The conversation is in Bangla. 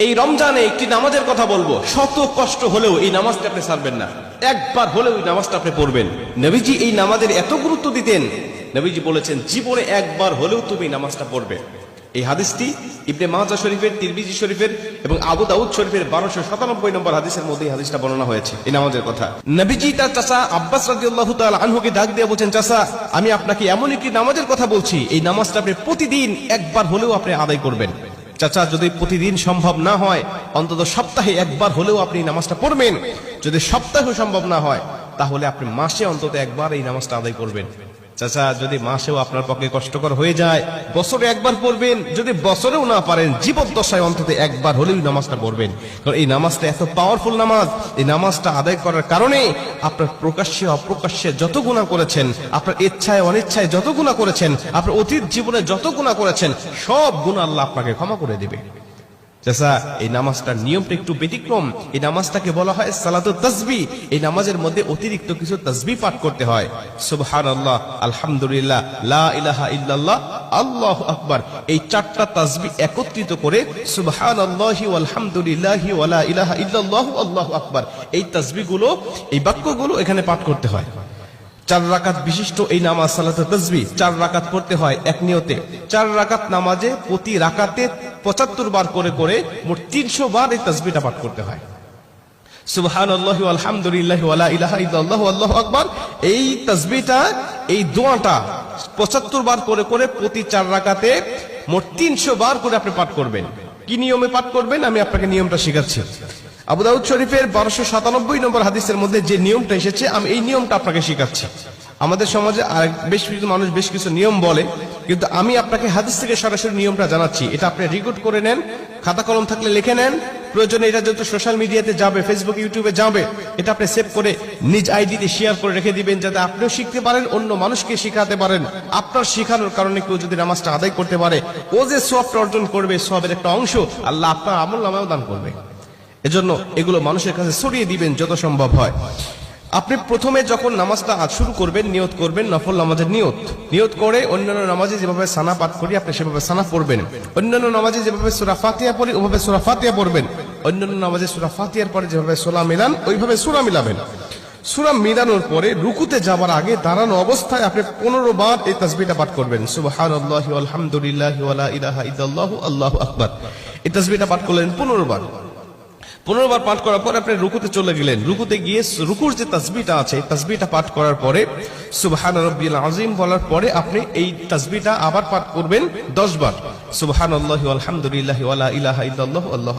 এই রমজানে একটি নামাজের কথা বলবো, শত কষ্ট হলেও এই নামাজটা আপনি ছাড়বেন না, একবার হলেও এই নামাজটা আপনি পড়বেন। নবীজি এই নামাজের এত গুরুত্ব দিতেন, নবীজি বলেছেন জীবনে একবার হলেও তুমি এই নামাজটা পড়বে। এই হাদিসটি ইবনে মাজাহ শরীফের, তিরমিজি শরীফের এবং আবু দাউদ শরীফের 1297 নম্বর হাদিসের মধ্যে এই হাদিসটা বর্ণনা হয়েছে এই নামাজের কথা। নবীজি তার চাচা আব্বাস রাদিয়াল্লাহু তাআলা আনহুকে ডাক দিয়ে বলেন, চাচা আমি আপনাকে এমন একটি নামাজের কথা বলছি, এই নামাজটা আপনি প্রতিদিন একবার হলেও আপনি আদায় করবেন। চাচা যদি প্রতিদিন সম্ভব না হয়, অন্তত সপ্তাহে একবার হলেও আপনি নামাজটা পড়বেন। যদি সপ্তাহে সম্ভব না হয়, তাহলে আপনি মাসে অন্তত একবার এই নামাজটা আদায় করবেন। চাচা যদি মাসেও আপনার পক্ষে কষ্টকর হয়ে যায়, বছরে একবার পড়বেন। যদি বছরেও না পারেন, জীবদ্দশায় অন্তত একবার হলেও নামাজটা পড়বেন। কারণ এই নামাজটা এত পাওয়ারফুল নামাজ। এই নামাজটা আদায় করার কারণে আপনার প্রকাশ্যে অপ্রকাশ্যে যত গুনাহ করেছেন, আপনার ইচ্ছায় অনিচ্ছায় যত গুনাহ করেছেন, আপনার অতীত জীবনে যত গুনাহ করেছেন, সব গুনাহ আল্লাহ আপনাকে ক্ষমা করে দেবে। চাচা এই নামাজটার নিয়মটা একটু ব্যতিক্রম। এই নামাজটাকে বলা হয় সালাতুত তাসবিহ। এই নামাজের মধ্যে অতিরিক্ত কিছু তাসবিহ পাঠ করতে হয়। সুবহানাল্লাহ, আলহামদুলিল্লাহ, লা ইলাহা ইল্লাল্লাহ, আল্লাহু আকবার। এই চারটা তাসবিহ একত্রিত করে সুবহানাল্লাহি ওয়াল হামদুলিল্লাহি ওয়া লা ইলাহা ইল্লাল্লাহু আল্লাহু আকবার, এই তাসবিহগুলো, এই বাক্যগুলো এখানে পাঠ করতে হয়। 4 রাকাত বিশিষ্ট এই নামাজ সালাতুত তাসবিহ 4 রাকাত পড়তে হয় এক নিয়তে। 4 রাকাত নামাজে প্রতি রাকাতে 75 বার করে করে মোট 300 বার এই তাসবিহটা পাঠ করতে হয়। সুবহানাল্লাহি ওয়াল হামদুলিল্লাহি ওয়া লা ইলাহা ইল্লাল্লাহু আল্লাহু আকবার, এই তাসবিহটা, এই দোয়াটা 75 বার করে করে প্রতি 4 রাকাতে মোট 300 বার করে আপনি পাঠ করবেন। কি নিয়মে পাঠ করবেন আমি আপনাকে নিয়মটা শেখাচ্ছি। আবু দাউদ শরীফের 1297 নম্বর হাদিসের মধ্যে যে নিয়মটা এসেছে, আমি এই নিয়মটা আপনাকে শেখাচ্ছি। আমাদের সমাজে আর বেশ কিছু মানুষ বেশ কিছু নিয়ম বলে, কিন্তু আমি আপনাকে হাদিস থেকে সরাসরি নিয়মটা জানাচ্ছি। এটা আপনি রেকর্ড করে নেন, খাতা কলম থাকলে লিখে নেন। প্রয়োজনে এটা যত সোশ্যাল মিডিয়াতে যাবে, ফেসবুক ইউটিউবে যাবে, এটা আপনি সেভ করে নিজ আইডিতে শেয়ার করে রেখে দিবেন, যাতে আপনিও শিখতে পারেন, অন্য মানুষকে শিখাতে পারেন। আপনার শেখানোর কারণে কেউ যদি নামাজটা আদায় করতে পারে, ও যে সওয়াবটা অর্জন করবে, সওয়াবের একটা অংশ আল্লাহ আপনার আমলনামায়ও দান করবে। এজন্য এগুলো মানুষের কাছে ছড়িয়ে দিবেন যত সম্ভব হয়। আপনি প্রথমে যখন নামাজটা শুরু করবেন, নিয়ত করবেন নফল নামাজের নিয়ত করে অন্যান্য নামাজে যেভাবে সানা পাঠ করি আপনি সেভাবে সানা পড়বেন। অন্যান্য নামাজে যেভাবে সূরা ফাতিহা পড়ি ওভাবে সূরা ফাতিহা পড়বেন। অন্যান্য নামাজে সূরা ফাতিহার পরে যেভাবে সূরা মিলান ওইভাবে সূরা মিলাবেন। সূরা মিলানোর পরে রুকুতে যাবার আগে দাঁড়ানো অবস্থায় আপনি 15 বার এই তাসবিহটা পাঠ করবেন। সুবহানাল্লাহি ওয়াল হামদুলিল্লাহি ওয়া লা ইলাহা ইল্লাল্লাহু আল্লাহু আকবার, এই তাসবিহটা পাঠ করলেন 15 বার। 15 বার পাঠ করার পর আপনি রুকুতে চলে গেলেন। রুকুতে গিয়ে রুকুর যে তাসবিহটা আছে, তাসবিহটা পাঠ করার পরে সুবহান রাব্বিল আযীম বলার পরে আপনি এই তাসবিহটা আবার পাঠ করবেন 10 বার। সুবহানাল্লাহি ওয়াল হামদুলিল্লাহি ওয়া লা ইলাহা ইল্লাল্লাহু আল্লাহু